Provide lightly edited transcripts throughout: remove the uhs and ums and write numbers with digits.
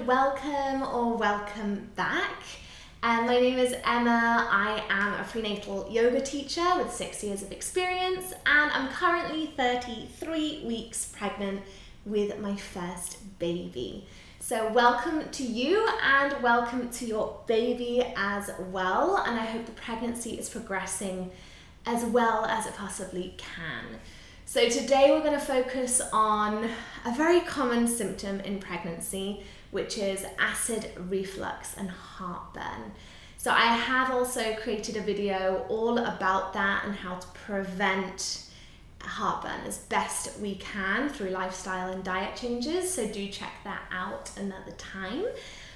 welcome or welcome back. My name is Emma. I am a prenatal yoga teacher with 6 years of experience, and I'm currently 33 weeks pregnant with my first baby. So welcome to you and welcome to your baby as well, and I hope the pregnancy is progressing as well as it possibly can. So today we're going to focus on a very common symptom in pregnancy, which is acid reflux and heartburn. So I have also created a video all about that and how to prevent heartburn as best we can through lifestyle and diet changes. So do check that out another time.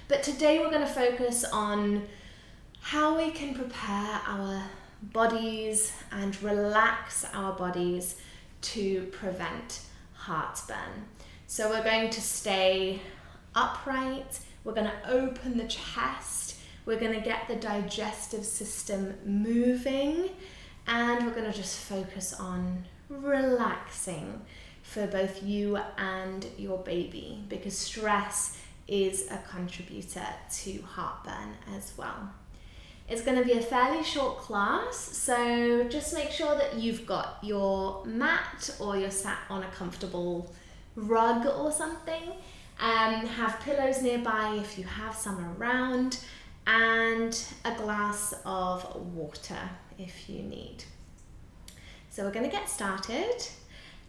But today we're going to focus on how we can prepare our bodies and relax our bodies to prevent heartburn. So we're going to stay upright, we're going to open the chest, we're going to get the digestive system moving, and we're going to just focus on relaxing for both you and your baby, because stress is a contributor to heartburn as well. It's going to be a fairly short class, so just make sure that you've got your mat or you're sat on a comfortable rug or something. Have pillows nearby if you have some around, and a glass of water if you need. So we're going to get started.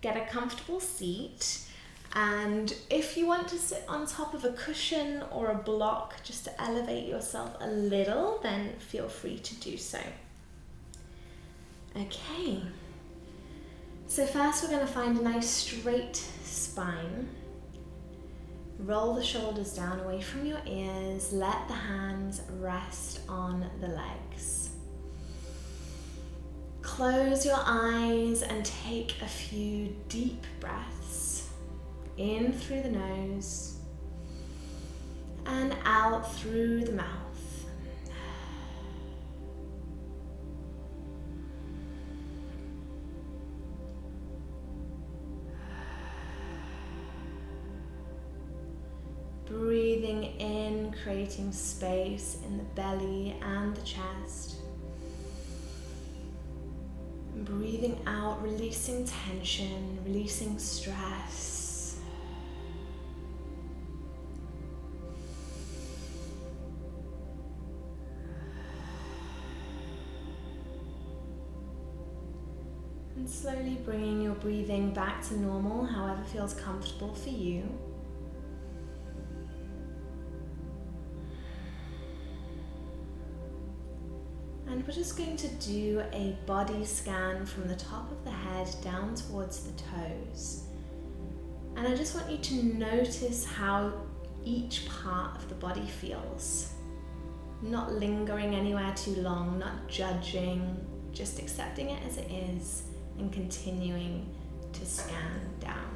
Get a comfortable seat. And if you want to sit on top of a cushion or a block just to elevate yourself a little, then feel free to do so. Okay, so first we're going to find a nice straight spine. Roll the shoulders down away from your ears, let the hands rest on the legs. Close your eyes and take a few deep breaths. In through the nose and out through the mouth. Breathing in, creating space in the belly and the chest. And breathing out, releasing tension, releasing stress. And slowly bringing your breathing back to normal, however feels comfortable for you. And we're just going to do a body scan from the top of the head down towards the toes. And I just want you to notice how each part of the body feels. Not lingering anywhere too long, not judging, just accepting it as it is and continuing to scan down.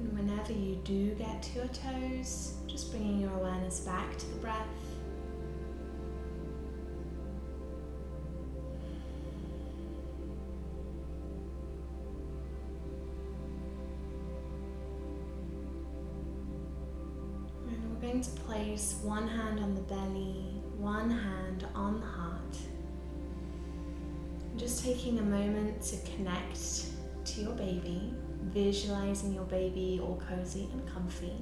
And whenever you do get to your toes, just bringing your awareness back to the breath. And we're going to place one hand on the belly, one hand on the heart. And just taking a moment to connect to your baby. Visualizing your baby all cozy and comfy.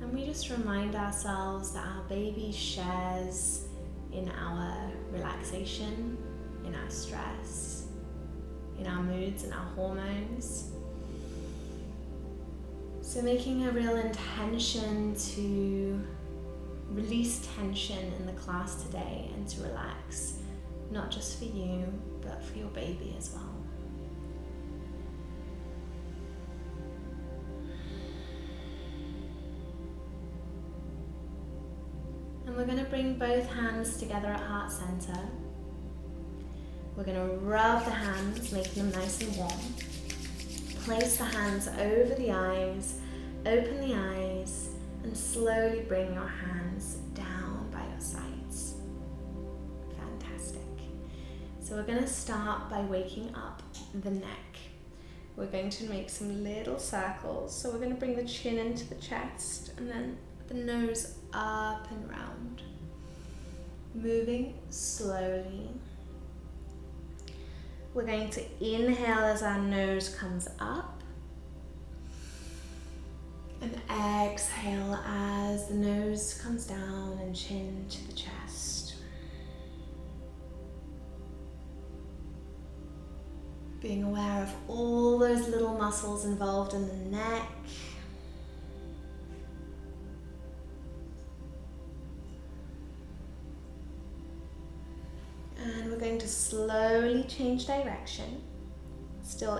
And we just remind ourselves that our baby shares in our relaxation, in our stress, in our moods and our hormones. So making a real intention to release tension in the class today and to relax, not just for you, but for your baby as well. And we're going to bring both hands together at heart center. We're going to rub the hands, making them nice and warm. Place the hands over the eyes, open the eyes, and slowly bring your hands down by your sides. Fantastic. So we're going to start by waking up the neck. We're going to make some little circles. So we're going to bring the chin into the chest and then the nose up and round. Moving slowly. We're going to inhale as our nose comes up and exhale as the nose comes down and chin to the chest. Being aware of all those little muscles involved in the neck. And we're going to slowly change direction, still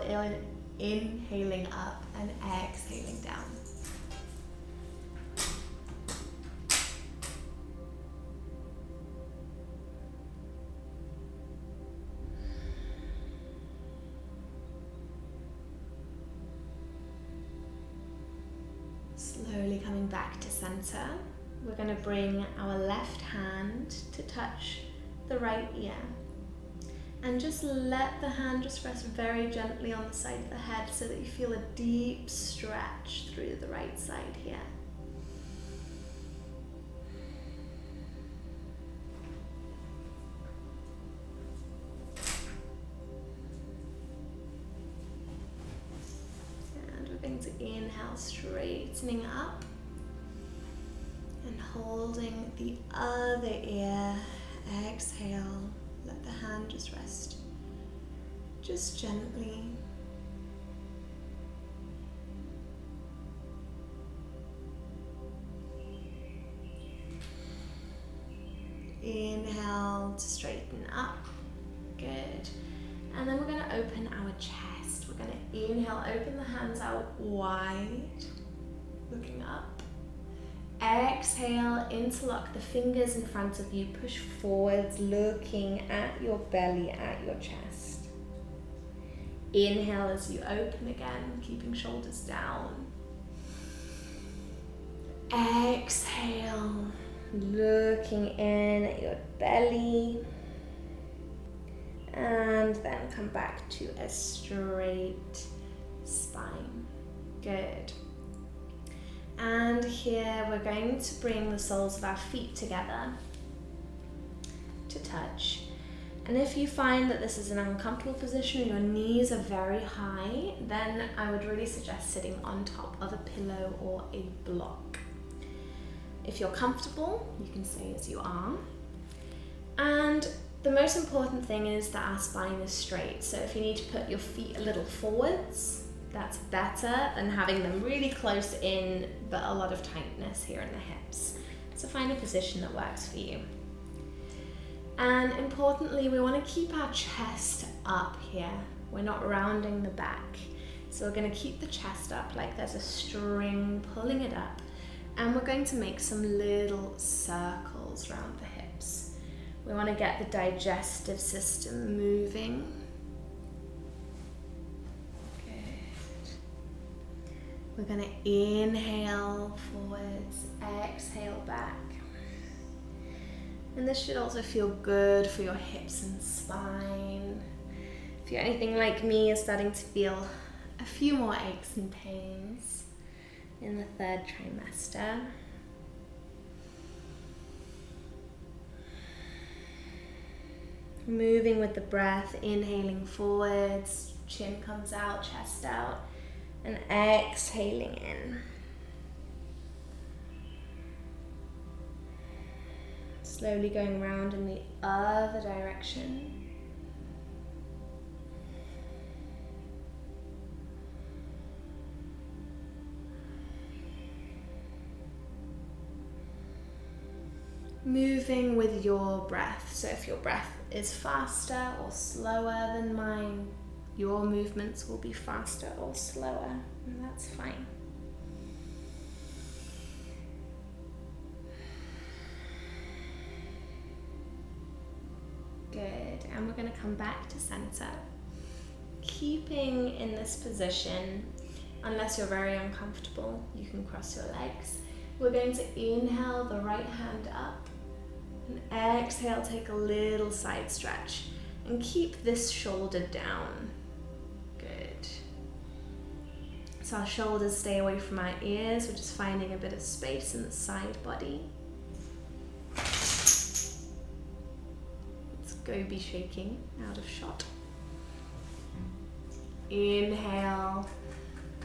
inhaling up and exhaling down. Slowly coming back to center, we're going to bring our left hand to touch the right ear, and just let the hand just rest very gently on the side of the head so that you feel a deep stretch through the right side here. And we're going to inhale, straightening up and holding the other ear. Exhale, let the hand just rest, just gently. Inhale to straighten up, good. And then we're going to open our chest. We're going to inhale, open the hands out wide, looking up. Exhale, interlock the fingers in front of you, push forwards, looking at your belly, at your chest. Inhale as you open again, keeping shoulders down. Exhale, looking in at your belly. And then come back to a straight spine. Good. And here we're going to bring the soles of our feet together to touch. And if you find that this is an uncomfortable position, your knees are very high, then I would really suggest sitting on top of a pillow or a block. If you're comfortable, you can stay as you are. And the most important thing is that our spine is straight. So if you need to put your feet a little forwards, that's better than having them really close in, but a lot of tightness here in the hips. So find a position that works for you. And importantly, we want to keep our chest up here. We're not rounding the back. So we're going to keep the chest up like there's a string pulling it up. And we're going to make some little circles around the hips. We want to get the digestive system moving. We're going to inhale forwards, exhale back. And this should also feel good for your hips and spine. If you're anything like me, you're starting to feel a few more aches and pains in the third trimester. Moving with the breath, inhaling forwards, chin comes out, chest out. And exhaling in. Slowly going around in the other direction. moving with your breath. So if your breath is faster or slower than mine, your movements will be faster or slower, and that's fine. Good, and we're going to come back to center. Keeping in this position, unless you're very uncomfortable, you can cross your legs. We're going to inhale the right hand up, and exhale, take a little side stretch, and keep this shoulder down. Good. So our shoulders stay away from our ears, we're just finding a bit of space in the side body. Go be shaking out of shot. Inhale,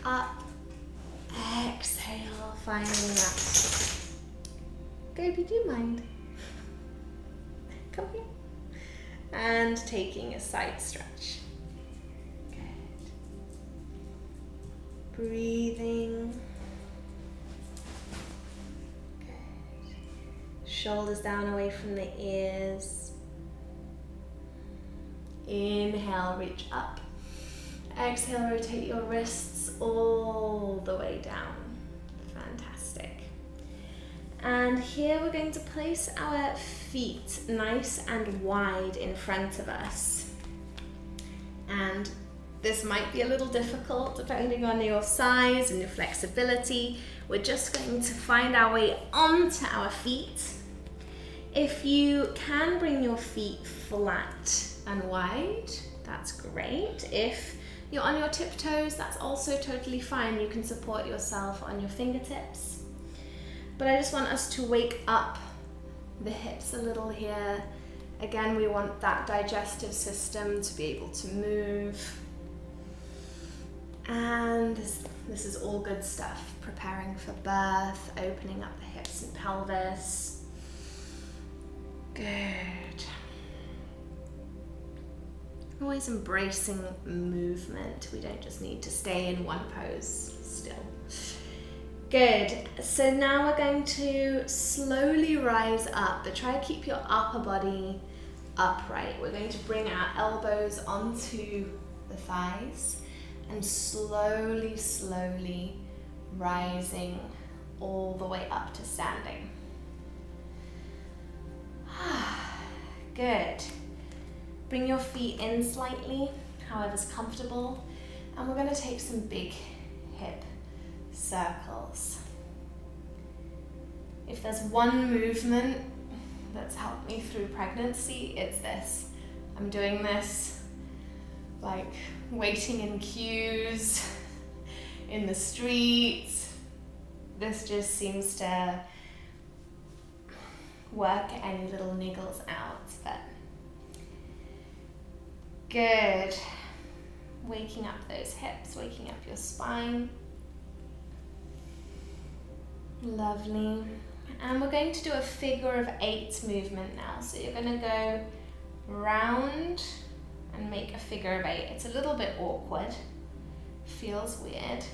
up, exhale, finding that. Gobi, do you mind? Come here. And taking a side stretch. Good. Breathing. Good. Shoulders down away from the ears. Inhale, reach up. Exhale, rotate your wrists all the way down. Fantastic. And here we're going to place our feet nice and wide in front of us. And this might be a little difficult depending on your size and your flexibility. We're just going to find our way onto our feet. If you can bring your feet flat and wide, that's great. If you're on your tiptoes, that's also totally fine. You can support yourself on your fingertips. But I just want us to wake up the hips a little here. Again, we want that digestive system to be able to move. And this is all good stuff. Preparing for birth, opening up the hips and pelvis. Good. Always embracing movement. We don't just need to stay in one pose still. Good. So now we're going to slowly rise up, but try to keep your upper body upright. We're going to bring our elbows onto the thighs and slowly, slowly rising all the way up to standing. Good. Bring your feet in slightly, however's comfortable, and we're going to take some big hip circles. If there's one movement that's helped me through pregnancy, it's this. I'm doing this like waiting in queues, in the streets. This just seems to work any little niggles out, but good. Waking up those hips, waking up your spine. Lovely. And we're going to do a figure of 8 movement now. So you're going to go round and make a figure of 8. It's a little bit awkward. Feels weird.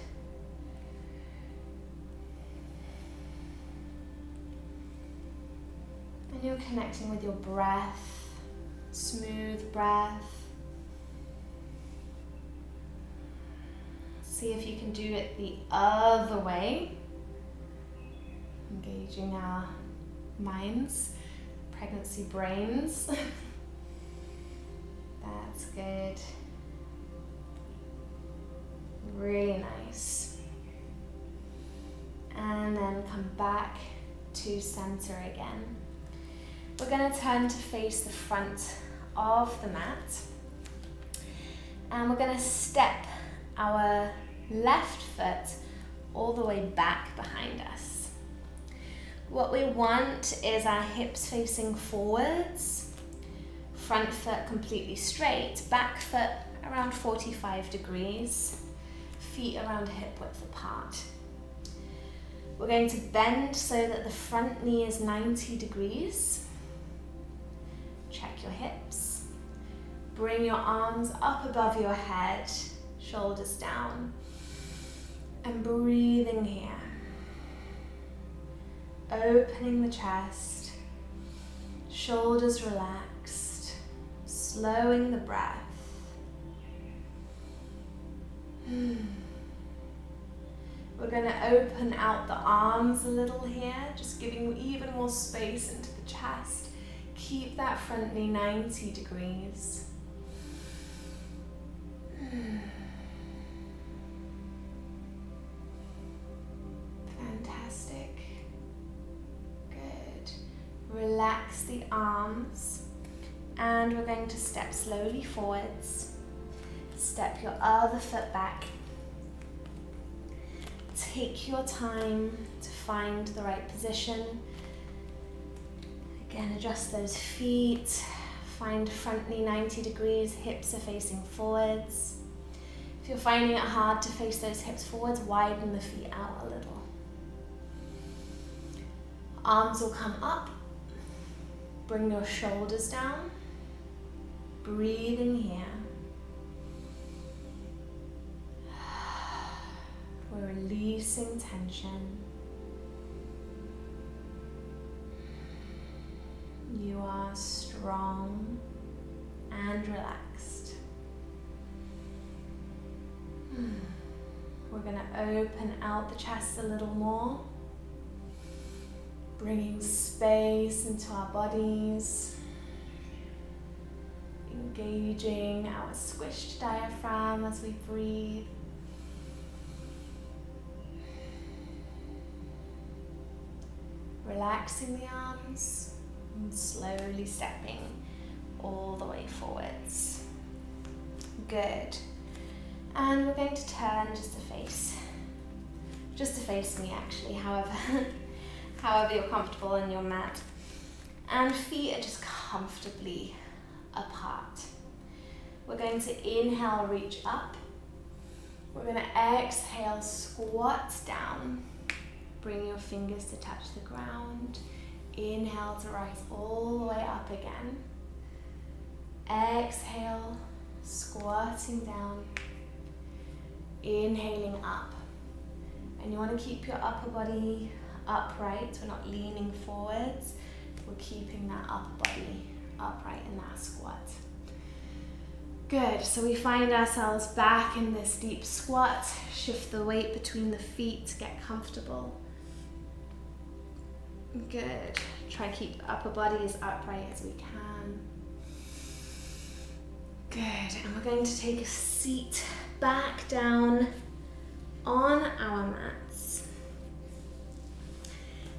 And you're connecting with your breath, smooth breath. See if you can do it the other way. Engaging our minds, pregnancy brains. That's good. Really nice. And then come back to center again. We're going to turn to face the front of the mat. And we're going to step our left foot all the way back behind us. What we want is our hips facing forwards, front foot completely straight, back foot around 45 degrees, feet around hip width apart. We're going to bend so that the front knee is 90 degrees. Check your hips. Bring your arms up above your head, shoulders down, and breathing here. Opening the chest, Shoulders relaxed, slowing the breath. We're going to open out the arms a little here, just giving you even more space into the chest. Keep that front knee 90 degrees. Fantastic. Good. Relax the arms, and we're going to step slowly forwards. Step your other foot back. Take your time to find the right position. Again, adjust those feet. Find front knee 90 degrees, hips are facing forwards. If you're finding it hard to face those hips forwards, widen the feet out a little. Arms will come up. Bring your shoulders down. Breathing here. We're releasing tension. You are strong and relaxed. We're going to open out the chest a little more, bringing space into our bodies, engaging our squished diaphragm as we breathe. Relaxing the arms and slowly stepping all the way forwards. Good. And we're going to turn just to face me actually, however you're comfortable on your mat. And feet are just comfortably apart. We're going to inhale, reach up. We're going to exhale, squat down. Bring your fingers to touch the ground. Inhale to rise all the way up again. Exhale, squatting down. Inhaling up. And you want to keep your upper body upright. We're not leaning forwards. We're keeping that upper body upright in that squat. Good, so we find ourselves back in this deep squat. Shift the weight between the feet to get comfortable. Good. Try to keep the upper body as upright as we can. Good. And we're going to take a seat back down on our mats.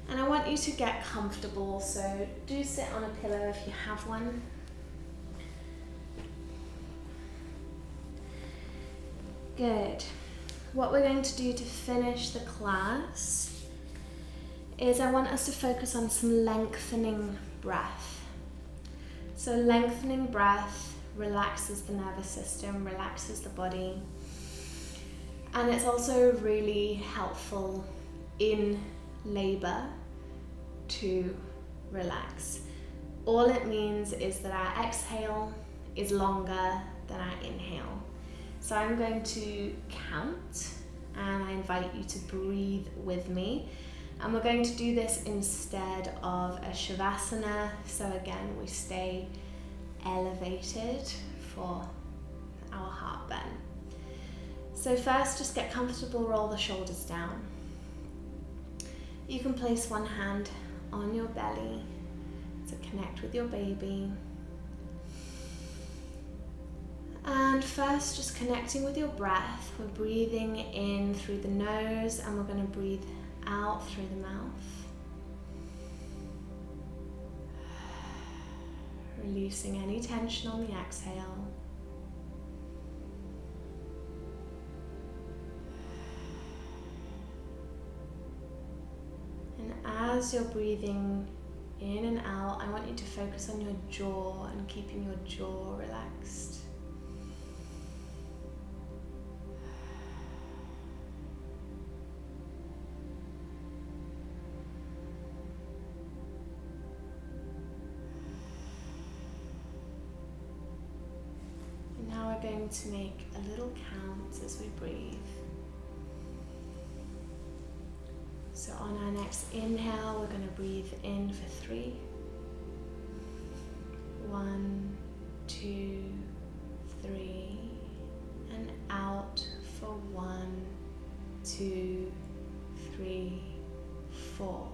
And I want you to get comfortable, so do sit on a pillow if you have one. Good. What we're going to do to finish the class is I want us to focus on some lengthening breath. So lengthening breath relaxes the nervous system, relaxes the body, and it's also really helpful in labor to relax. All it means is that our exhale is longer than our inhale. So I'm going to count, and I invite you to breathe with me. And we're going to do this instead of a shavasana. So again, we stay elevated for our heartburn. So first, just get comfortable, roll the shoulders down. You can place one hand on your belly to connect with your baby. And first, just connecting with your breath. We're breathing in through the nose, and we're going to breathe out through the mouth. Releasing any tension on the exhale. And as you're breathing in and out, I want you to focus on your jaw and keeping your jaw relaxed. Going to make a little count as we breathe. So on our next inhale, we're going to breathe in for 3. 1, 2, 3, and out for 1, 2, 3, 4.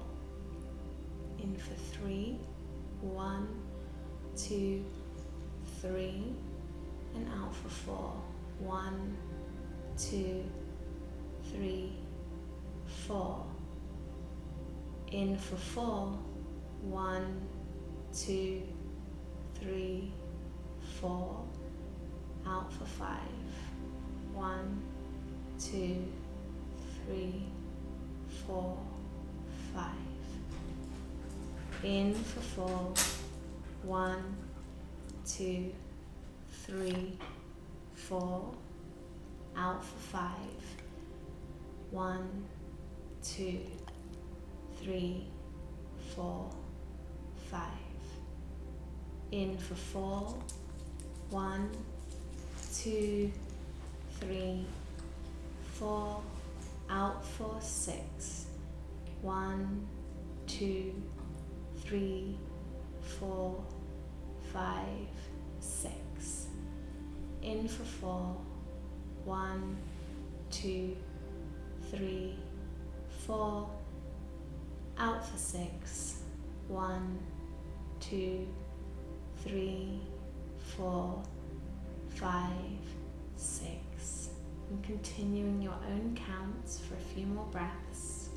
In for 3, 1, 2, 3, and out for 4. 1, 2, 3, 4. In for 4. 1, 2, 3, 4. Out for 5. 1, 2, 3, 4, 5. In for 4. 1, 2, 3, 4. Out for 5. 1, 2, 3, 4, 5. In for 4. 1, 2, 3, 4. Out for 6. 1, 2, 3, 4, 5, 6. In for 4. 1, 2, 3, 4. Out for 6. 1, 2, 3, 4, 5, 6. And continuing your own counts for a few more breaths.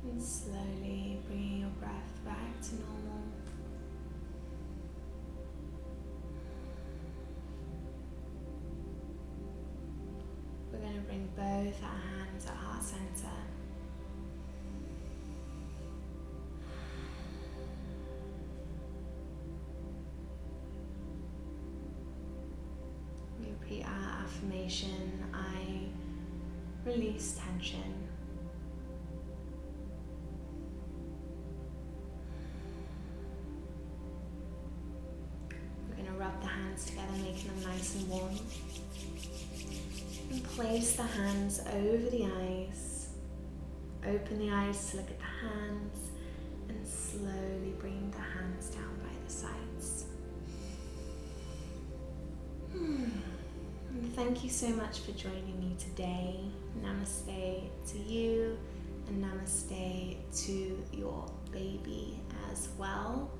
And slowly bringing your breath back to normal. We're going to bring both our hands at heart center. We repeat our affirmation, I release tension. Rub the hands together, making them nice and warm. And place the hands over the eyes. Open the eyes to look at the hands and slowly bring the hands down by the sides. And thank you so much for joining me today. Namaste to you and namaste to your baby as well.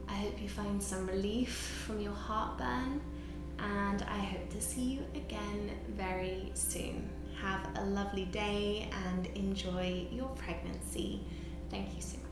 I hope you find some relief from your heartburn, and I hope to see you again very soon. Have a lovely day and enjoy your pregnancy. Thank you so much.